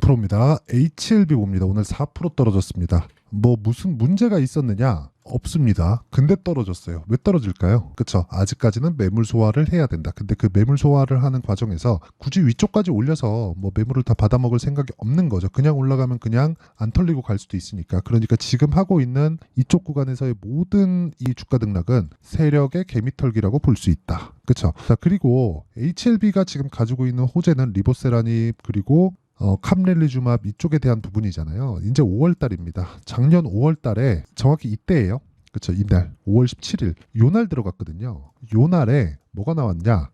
프로입니다. HLB 봅니다. 오늘 4% 떨어졌습니다. 뭐 무슨 문제가 있었느냐? 없습니다. 근데 떨어졌어요. 왜 떨어질까요? 그쵸? 아직까지는 매물 소화를 해야 된다. 근데 그 매물 소화를 하는 과정에서 굳이 위쪽까지 올려서 뭐 매물을 다 받아먹을 생각이 없는 거죠. 그냥 올라가면 그냥 안 털리고 갈 수도 있으니까. 그러니까 지금 하고 있는 이쪽 구간에서의 모든 이 주가 등락은 세력의 개미털기라고 볼 수 있다. 그쵸? 자, 그리고 HLB가 지금 가지고 있는 호재는 리보세라닙 그리고 캄렐리주맙 이쪽에 대한 부분이잖아요. 이제 5월 달입니다. 작년 5월 달에 정확히 이때예요. 그렇죠. 이날 5월 17일 요날 들어갔거든요. 요날에 뭐가 나왔냐?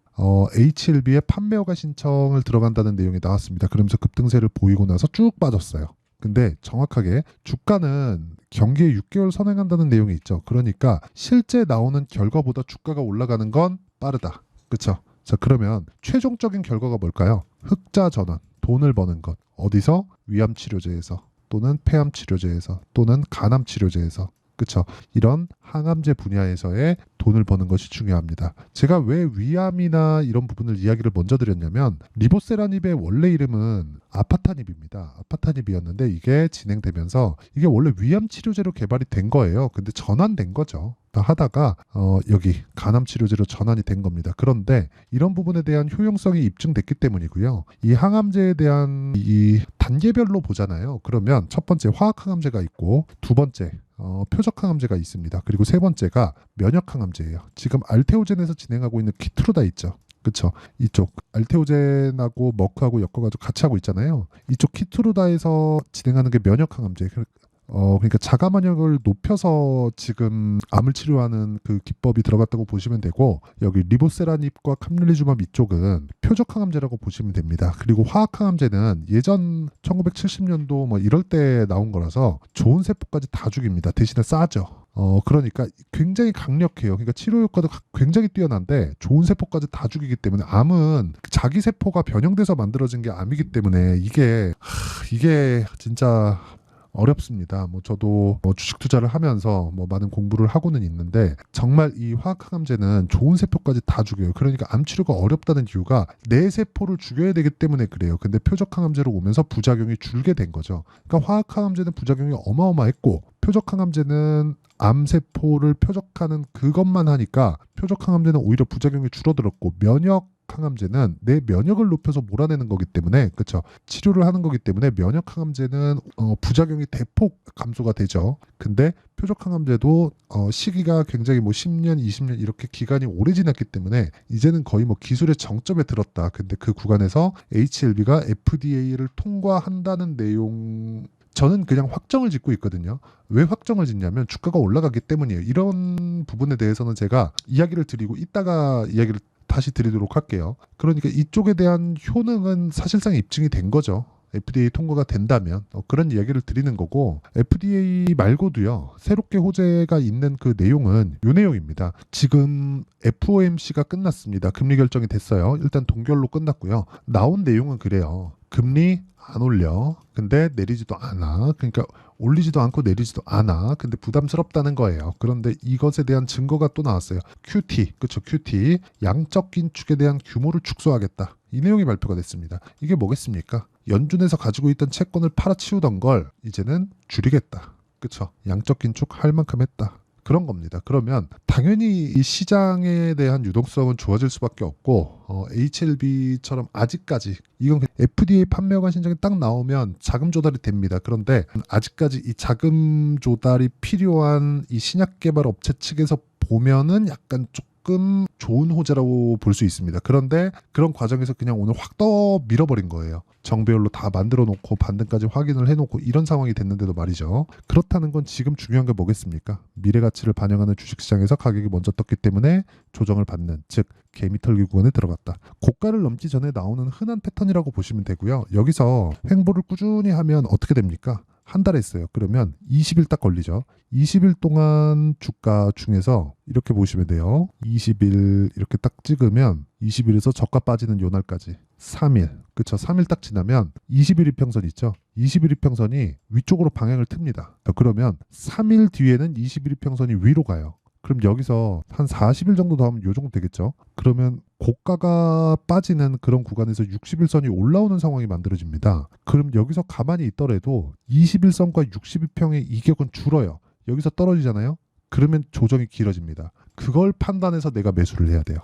HLB의 판매 허가 신청을 들어간다는 내용이 나왔습니다. 그러면서 급등세를 보이고 나서 쭉 빠졌어요. 근데 정확하게 주가는 경기에 6개월 선행한다는 내용이 있죠. 그러니까 실제 나오는 결과보다 주가가 올라가는 건 빠르다. 그렇죠? 자, 그러면 최종적인 결과가 뭘까요? 흑자 전환. 돈을 버는 것. 어디서? 위암 치료제에서 또는 폐암 치료제에서 또는 간암 치료제에서. 그쵸? 이런 항암제 분야에서의 돈을 버는 것이 중요합니다. 제가 왜 위암이나 이런 부분을 이야기를 먼저 드렸냐면 리보세라닙의 원래 이름은 아파타닙입니다. 아파타닙이었는데 이게 진행되면서 이게 원래 위암 치료제로 개발이 된 거예요. 근데 전환된 거죠. 하다가 여기 간암 치료제로 전환이 된 겁니다. 그런데 이런 부분에 대한 효용성이 입증됐기 때문이고요. 이 항암제에 대한 이 단계별로 보잖아요. 그러면 첫 번째 화학 항암제가 있고 두 번째 표적 항암제가 있습니다. 그리고 세 번째가 면역 항암제예요. 지금 알테오젠에서 진행하고 있는 키트루다 있죠. 그쵸? 이쪽 알테오젠하고 머크하고 엮어가지고 같이 하고 있잖아요. 이쪽 키트루다에서 진행하는 게 면역 항암제. 그러니까 자가 면역을 높여서 지금 암을 치료하는 그 기법이 들어갔다고 보시면 되고, 여기 리보세라닙과 캄렐리주맙 이쪽은 표적 항암제라고 보시면 됩니다. 그리고 화학 항암제는 예전 1970년도 뭐 이럴 때 나온 거라서 좋은 세포까지 다 죽입니다. 대신에 싸죠. 그러니까 굉장히 강력해요. 그러니까 치료 효과도 굉장히 뛰어난데 좋은 세포까지 다 죽이기 때문에 암은 자기 세포가 변형돼서 만들어진 게 암이기 때문에 이게 진짜 어렵습니다. 뭐 저도 주식 투자를 하면서 많은 공부를 하고는 있는데 정말 이 화학 항암제는 좋은 세포까지 다 죽여요. 그러니까 암 치료가 어렵다는 이유가 내 세포를 죽여야 되기 때문에 그래요. 근데 표적 항암제로 오면서 부작용이 줄게 된 거죠. 그러니까 화학 항암제는 부작용이 어마어마했고 표적 항암제는 암 세포를 표적하는 그것만 하니까 표적 항암제는 오히려 부작용이 줄어들었고 면역 항암제는 내 면역을 높여서 몰아내는 거기 때문에 그렇죠. 치료를 하는 거기 때문에 면역 항암제는 부작용이 대폭 감소가 되죠. 근데 표적 항암제도 시기가 굉장히 10년, 20년 이렇게 기간이 오래 지났기 때문에 이제는 거의 기술의 정점에 들었다. 근데 그 구간에서 HLB가 FDA를 통과한다는 내용 저는 그냥 확정을 짓고 있거든요. 왜 확정을 짓냐면 주가가 올라가기 때문이에요. 이런 부분에 대해서는 제가 이야기를 드리고 이따가 이야기를 다시 드리도록 할게요. 그러니까 이쪽에 대한 효능은 사실상 입증이 된 거죠. FDA 통과가 된다면 그런 이야기를 드리는 거고, FDA 말고도요 새롭게 호재가 있는 그 내용은 이 내용입니다. 지금 FOMC가 끝났습니다. 금리 결정이 됐어요. 일단 동결로 끝났고요. 나온 내용은 그래요. 금리 안 올려. 근데 내리지도 않아. 그러니까 올리지도 않고 내리지도 않아. 근데 부담스럽다는 거예요. 그런데 이것에 대한 증거가 또 나왔어요. QT, 그렇죠? QT, 양적 긴축에 대한 규모를 축소하겠다. 이 내용이 발표가 됐습니다. 이게 뭐겠습니까? 연준에서 가지고 있던 채권을 팔아치우던 걸 이제는 줄이겠다. 그렇죠? 양적 긴축 할 만큼 했다. 그런 겁니다. 그러면 당연히 이 시장에 대한 유동성은 좋아질 수밖에 없고 HLB처럼 아직까지 이건 FDA 판매 허가 신청이 딱 나오면 자금 조달이 됩니다. 그런데 아직까지 이 자금 조달이 필요한 이 신약 개발 업체 측에서 보면은 약간 조금 좋은 호재라고 볼 수 있습니다. 그런데 그런 과정에서 그냥 오늘 확 떠 밀어버린 거예요. 정배열로 다 만들어 놓고 반등까지 확인을 해놓고 이런 상황이 됐는데도 말이죠. 그렇다는 건 지금 중요한 게 뭐겠습니까? 미래 가치를 반영하는 주식시장에서 가격이 먼저 떴기 때문에 조정을 받는, 즉 개미털기 구간에 들어갔다. 고가를 넘기 전에 나오는 흔한 패턴이라고 보시면 되고요. 여기서 횡보를 꾸준히 하면 어떻게 됩니까? 한 달 했어요. 그러면 20일 딱 걸리죠. 20일 동안 주가 중에서 이렇게 보시면 돼요. 20일 이렇게 딱 찍으면 20일에서 저가 빠지는 요 날까지 3일. 그쵸? 3일 딱 지나면 20일 이평선 있죠? 20일 이평선이 위쪽으로 방향을 틉니다. 그러면 3일 뒤에는 20일 이평선이 위로 가요. 그럼 여기서 한 40일 정도 더 하면 요 정도 되겠죠. 그러면 고가가 빠지는 그런 구간에서 60일선이 올라오는 상황이 만들어집니다. 그럼 여기서 가만히 있더라도 21선과 62평의 이격은 줄어요. 여기서 떨어지잖아요. 그러면 조정이 길어집니다. 그걸 판단해서 내가 매수를 해야 돼요.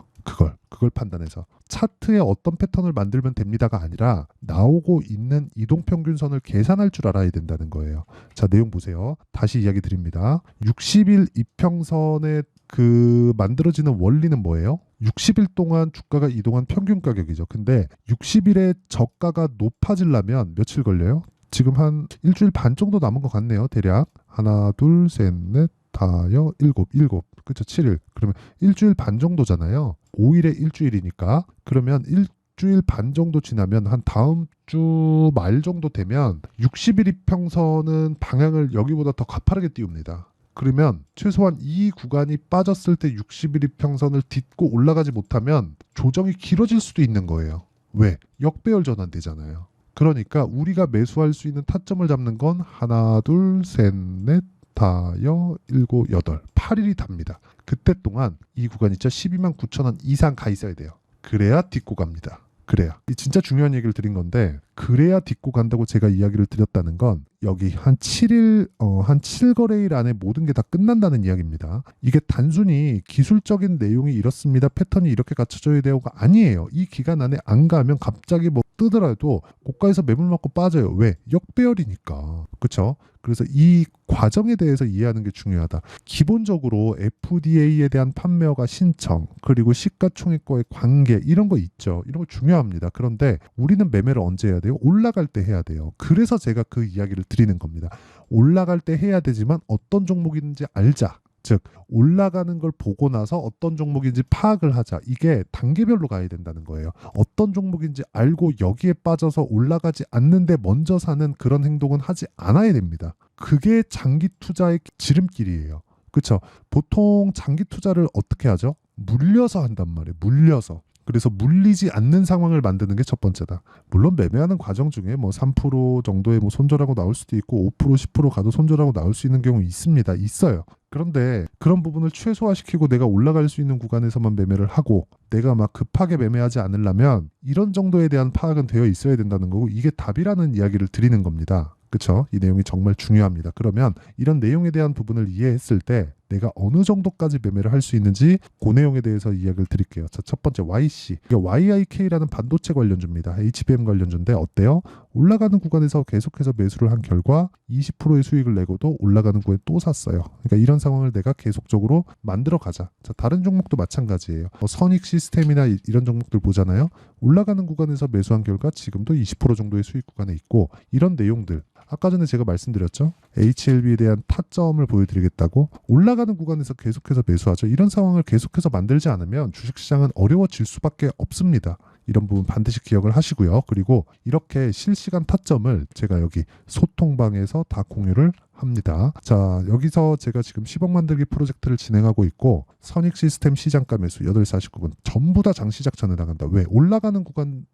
그걸 판단해서 차트에 어떤 패턴을 만들면 됩니다가 아니라 나오고 있는 이동평균선을 계산할 줄 알아야 된다는 거예요. 자, 내용 보세요. 다시 이야기 드립니다. 60일 이평선의 그 만들어지는 원리는 뭐예요? 60일 동안 주가가 이동한 평균 가격이죠. 근데 60일의 저가가 높아지려면 며칠 걸려요? 지금 한 일주일 반 정도 남은 것 같네요. 대략 하나, 둘, 셋, 넷, 다여, 일곱. 그쵸? 7일. 그러면 일주일 반 정도잖아요. 5일에 일주일이니까. 그러면 일주일 반 정도 지나면 한 다음 주 말 정도 되면 60일 이평선은 방향을 여기보다 더 가파르게 띄웁니다. 그러면 최소한 이 구간이 빠졌을 때 60일 이평선을 딛고 올라가지 못하면 조정이 길어질 수도 있는 거예요. 왜? 역배열 전환되잖아요. 그러니까 우리가 매수할 수 있는 타점을 잡는 건 하나, 둘, 셋, 넷, 다여, 일곱, 여덟, 8일이 답니다. 그때 동안 이 구간 있죠? 12만 9천 원 이상 가 있어야 돼요. 그래야 딛고 갑니다. 그래야. 진짜 중요한 얘기를 드린 건데 그래야 딛고 간다고 제가 이야기를 드렸다는 건 여기 한 7일, 한 7거래일 안에 모든 게 다 끝난다는 이야기입니다. 이게 단순히 기술적인 내용이 이렇습니다. 패턴이 이렇게 갖춰져야 되고가 아니에요. 이 기간 안에 안 가면 갑자기 뭐 뜨더라도 고가에서 매물 맞고 빠져요. 왜? 역배열이니까. 그렇죠? 그래서 이 과정에 대해서 이해하는 게 중요하다. 기본적으로 FDA에 대한 판매허가 신청, 그리고 시가총액과의 관계 이런 거 있죠. 이런 거 중요합니다. 그런데 우리는 매매를 언제 해야 돼요? 올라갈 때 해야 돼요. 그래서 제가 그 이야기를 드리는 겁니다. 올라갈 때 해야 되지만 어떤 종목인지 알자. 즉 올라가는 걸 보고 나서 어떤 종목인지 파악을 하자. 이게 단계별로 가야 된다는 거예요. 어떤 종목인지 알고 여기에 빠져서 올라가지 않는데 먼저 사는 그런 행동은 하지 않아야 됩니다. 그게 장기 투자의 지름길이에요. 그렇죠? 보통 장기 투자를 어떻게 하죠? 물려서 한단 말이에요. 물려서. 그래서 물리지 않는 상황을 만드는 게 첫 번째다. 물론 매매하는 과정 중에 뭐 3% 정도의 뭐 손절하고 나올 수도 있고 5%, 10% 가도 손절하고 나올 수 있는 경우 있습니다. 있어요. 그런데 그런 부분을 최소화시키고 내가 올라갈 수 있는 구간에서만 매매를 하고 내가 막 급하게 매매하지 않으려면 이런 정도에 대한 파악은 되어 있어야 된다는 거고 이게 답이라는 이야기를 드리는 겁니다. 그렇죠? 이 내용이 정말 중요합니다. 그러면 이런 내용에 대한 부분을 이해했을 때 내가 어느 정도까지 매매를 할 수 있는지 그 내용에 대해서 이야기를 드릴게요. 자, 첫 번째 YC. 이게 YIK라는 반도체 관련주입니다. HBM 관련주인데 어때요? 올라가는 구간에서 계속해서 매수를 한 결과 20%의 수익을 내고도 올라가는 구간에 또 샀어요. 그러니까 이런 상황을 내가 계속적으로 만들어 가자. 자, 다른 종목도 마찬가지예요. 선익 시스템이나 이런 종목들 보잖아요. 올라가는 구간에서 매수한 결과 지금도 20% 정도의 수익 구간에 있고 이런 내용들 아까 전에 제가 말씀드렸죠. HLB에 대한 타점을 보여드리겠다고 올라가는 구간에서 계속해서 매수하죠. 이런 상황을 계속해서 만들지 않으면 주식시장은 어려워질 수밖에 없습니다. 이런 부분 반드시 기억을 하시고요. 그리고 이렇게 실시간 타점을 제가 여기 소통방에서 다 공유를 합니다. 자, 여기서 제가 지금 10억 만들기 프로젝트를 진행하고 있고 선익 시스템 시장가 매수 8시 49분 전부 다 장시 작전에 나간다. 왜? 올라가는 구간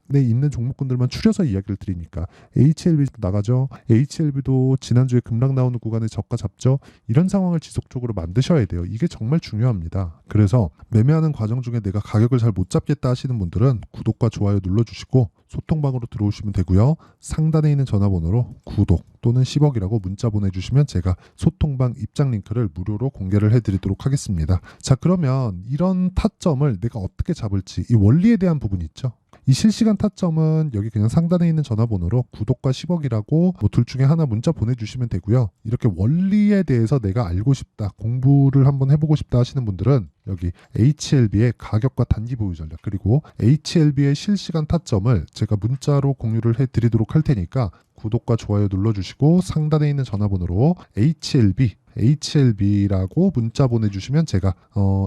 내 있는 종목군들만 추려서 이야기를 드리니까 HLB 나가죠. HLB도 지난주에 급락 나오는 구간에 저가 잡죠. 이런 상황을 지속적으로 만드셔야 돼요. 이게 정말 중요합니다. 그래서 매매하는 과정 중에 내가 가격을 잘 못 잡겠다 하시는 분들은 구독과 좋아요 눌러주시고 소통방으로 들어오시면 되고요. 상단에 있는 전화번호로 구독 또는 10억이라고 문자 보내주시면 제가 소통방 입장 링크를 무료로 공개를 해드리도록 하겠습니다. 자, 그러면 이런 타점을 내가 어떻게 잡을지 이 원리에 대한 부분이 있죠. 이 실시간 타점은 여기 그냥 상단에 있는 전화번호로 구독과 10억이라고 뭐 둘 중에 하나 문자 보내주시면 되고요. 이렇게 원리에 대해서 내가 알고 싶다, 공부를 한번 해보고 싶다 하시는 분들은 여기 HLB의 가격과 단기 보유 전략 그리고 HLB의 실시간 타점을 제가 문자로 공유를 해드리도록 할 테니까 구독과 좋아요 눌러주시고 상단에 있는 전화번호로 HLB라고 문자 보내주시면 제가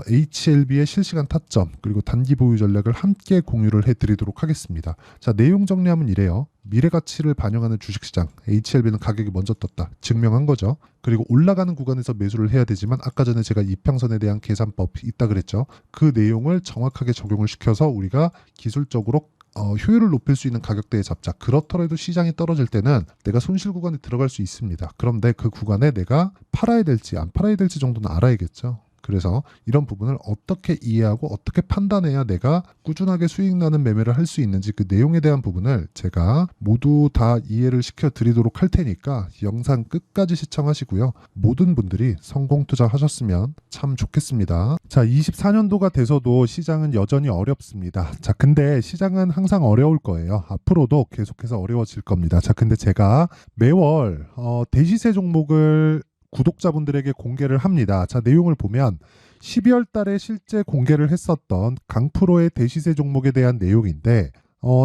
HLB의 실시간 타점 그리고 단기 보유 전략을 함께 공유를 해드리도록 하겠습니다. 자, 내용 정리하면 이래요. 미래 가치를 반영하는 주식시장 HLB는 가격이 먼저 떴다. 증명한 거죠. 그리고 올라가는 구간에서 매수를 해야 되지만 아까 전에 제가 이평선에 대한 계산법이 있다 그랬죠. 그 내용을 정확하게 적용을 시켜서 우리가 기술적으로 효율을 높일 수 있는 가격대에 잡자. 그렇더라도 시장이 떨어질 때는 내가 손실 구간에 들어갈 수 있습니다. 그런데 그 구간에 내가 팔아야 될지 안 팔아야 될지 정도는 알아야겠죠. 그래서 이런 부분을 어떻게 이해하고 어떻게 판단해야 내가 꾸준하게 수익 나는 매매를 할 수 있는지 그 내용에 대한 부분을 제가 모두 다 이해를 시켜 드리도록 할 테니까 영상 끝까지 시청하시고요. 모든 분들이 성공 투자하셨으면 참 좋겠습니다. 자, 24년도가 돼서도 시장은 여전히 어렵습니다. 자, 근데 시장은 항상 어려울 거예요. 앞으로도 계속해서 어려워질 겁니다. 자, 근데 제가 매월 대시세 종목을 구독자분들에게 공개를 합니다. 자, 내용을 보면 12월 달에 실제 공개를 했었던 강프로의 대시세 종목에 대한 내용인데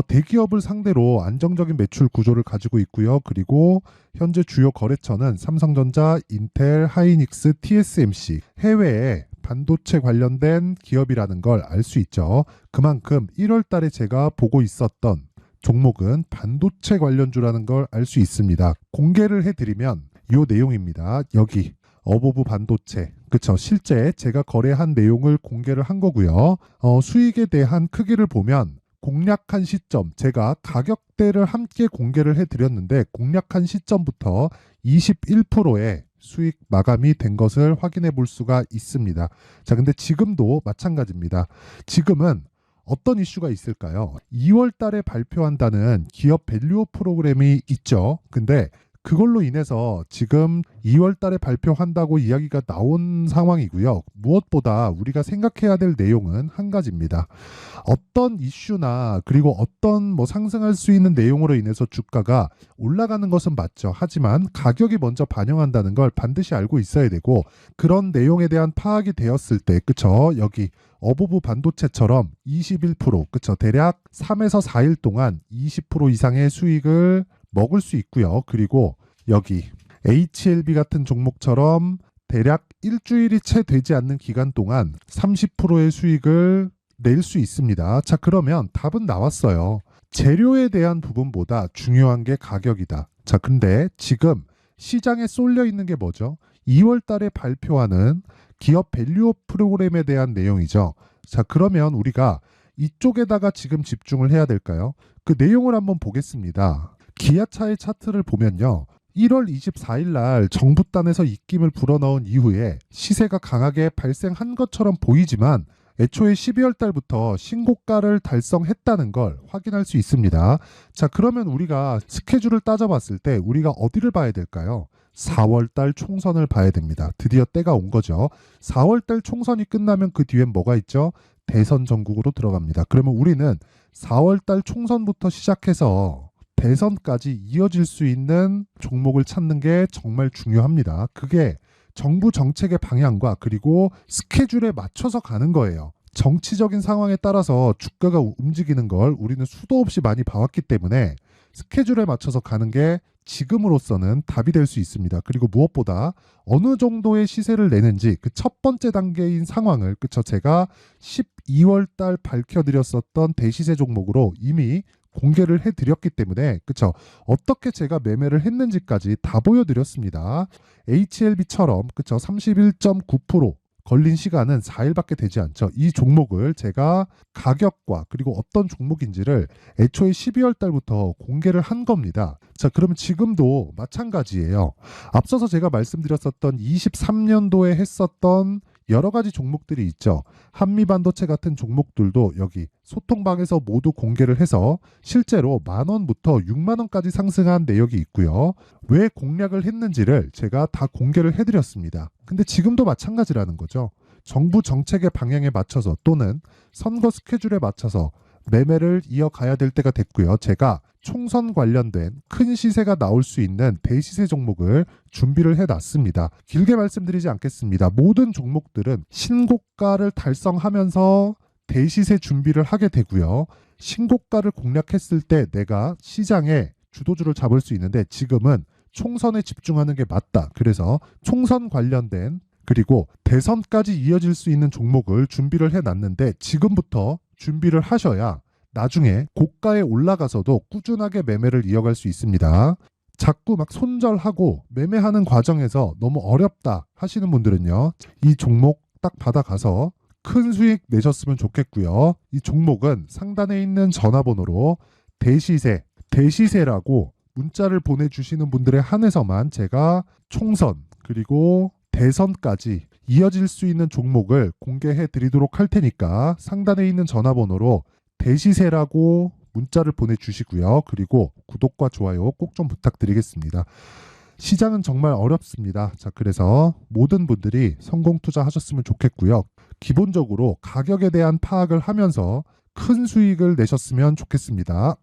대기업을 상대로 안정적인 매출 구조를 가지고 있고요. 그리고 현재 주요 거래처는 삼성전자, 인텔, 하이닉스, TSMC, 해외에 반도체 관련된 기업이라는 걸 알 수 있죠. 그만큼 1월 달에 제가 보고 있었던 종목은 반도체 관련주라는 걸 알 수 있습니다. 공개를 해드리면 이 내용입니다. 여기 어보브 반도체, 그쵸? 실제 제가 거래한 내용을 공개를 한 거고요. 수익에 대한 크기를 보면 공략한 시점, 제가 가격대를 함께 공개를 해드렸는데 공략한 시점부터 21%의 수익 마감이 된 것을 확인해 볼 수가 있습니다. 자, 근데 지금도 마찬가지입니다. 지금은 어떤 이슈가 있을까요? 2월 달에 발표한다는 기업 밸류업 프로그램이 있죠. 근데 그걸로 인해서 지금 2월 달에 발표한다고 이야기가 나온 상황이고요. 무엇보다 우리가 생각해야 될 내용은 한 가지입니다. 어떤 이슈나 그리고 어떤 상승할 수 있는 내용으로 인해서 주가가 올라가는 것은 맞죠. 하지만 가격이 먼저 반영한다는 걸 반드시 알고 있어야 되고 그런 내용에 대한 파악이 되었을 때, 그쵸? 여기 어보브 반도체처럼 21%, 그쵸? 대략 3에서 4일 동안 20% 이상의 수익을 먹을 수 있고요. 그리고 여기 HLB 같은 종목처럼 대략 일주일이 채 되지 않는 기간 동안 30%의 수익을 낼 수 있습니다. 자, 그러면 답은 나왔어요. 재료에 대한 부분보다 중요한 게 가격이다. 자, 근데 지금 시장에 쏠려 있는 게 뭐죠? 2월 달에 발표하는 기업 밸류업 프로그램에 대한 내용이죠. 자, 그러면 우리가 이쪽에다가 지금 집중을 해야 될까요? 그 내용을 한번 보겠습니다. 기아차의 차트를 보면요. 1월 24일 날 정부단에서 입김을 불어넣은 이후에 시세가 강하게 발생한 것처럼 보이지만 애초에 12월 달부터 신고가를 달성했다는 걸 확인할 수 있습니다. 자, 그러면 우리가 스케줄을 따져봤을 때 우리가 어디를 봐야 될까요? 4월 달 총선을 봐야 됩니다. 드디어 때가 온 거죠. 4월 달 총선이 끝나면 그 뒤엔 뭐가 있죠? 대선 전국으로 들어갑니다. 그러면 우리는 4월 달 총선부터 시작해서 대선까지 이어질 수 있는 종목을 찾는 게 정말 중요합니다. 그게 정부 정책의 방향과 그리고 스케줄에 맞춰서 가는 거예요. 정치적인 상황에 따라서 주가가 움직이는 걸 우리는 수도 없이 많이 봐왔기 때문에 스케줄에 맞춰서 가는 게 지금으로서는 답이 될 수 있습니다. 그리고 무엇보다 어느 정도의 시세를 내는지 그 첫 번째 단계인 상황을, 그쵸? 제가 12월 달 밝혀드렸었던 대시세 종목으로 이미 공개를 해드렸기 때문에, 그쵸? 어떻게 제가 매매를 했는지까지 다 보여드렸습니다. HLB처럼, 그쵸? 31.9% 걸린 시간은 4일밖에 되지 않죠. 이 종목을 제가 가격과 그리고 어떤 종목인지를 애초에 12월 달부터 공개를 한 겁니다. 자, 그러면 지금도 마찬가지예요. 앞서서 제가 말씀드렸었던 23년도에 했었던 여러 가지 종목들이 있죠. 한미반도체 같은 종목들도 여기 소통방에서 모두 공개를 해서 실제로 10,000원부터 60,000원까지 상승한 내역이 있고요. 왜 공략을 했는지를 제가 다 공개를 해드렸습니다. 근데 지금도 마찬가지라는 거죠. 정부 정책의 방향에 맞춰서 또는 선거 스케줄에 맞춰서 매매를 이어가야 될 때가 됐고요. 제가 총선 관련된 큰 시세가 나올 수 있는 대시세 종목을 준비를 해놨습니다. 길게 말씀드리지 않겠습니다. 모든 종목들은 신고가를 달성하면서 대시세 준비를 하게 되고요. 신고가를 공략했을 때 내가 시장에 주도주를 잡을 수 있는데 지금은 총선에 집중하는 게 맞다. 그래서 총선 관련된 그리고 대선까지 이어질 수 있는 종목을 준비를 해놨는데 지금부터 준비를 하셔야 나중에 고가에 올라가서도 꾸준하게 매매를 이어갈 수 있습니다. 자꾸 막 손절하고 매매하는 과정에서 너무 어렵다 하시는 분들은요. 이 종목 딱 받아가서 큰 수익 내셨으면 좋겠고요. 이 종목은 상단에 있는 전화번호로 대시세라고 문자를 보내주시는 분들에 한해서만 제가 총선 그리고 대선까지 이어질 수 있는 종목을 공개해 드리도록 할 테니까 상단에 있는 전화번호로 대시세라고 문자를 보내주시고요. 그리고 구독과 좋아요 꼭 좀 부탁드리겠습니다. 시장은 정말 어렵습니다. 자, 그래서 모든 분들이 성공 투자하셨으면 좋겠고요. 기본적으로 가격에 대한 파악을 하면서 큰 수익을 내셨으면 좋겠습니다.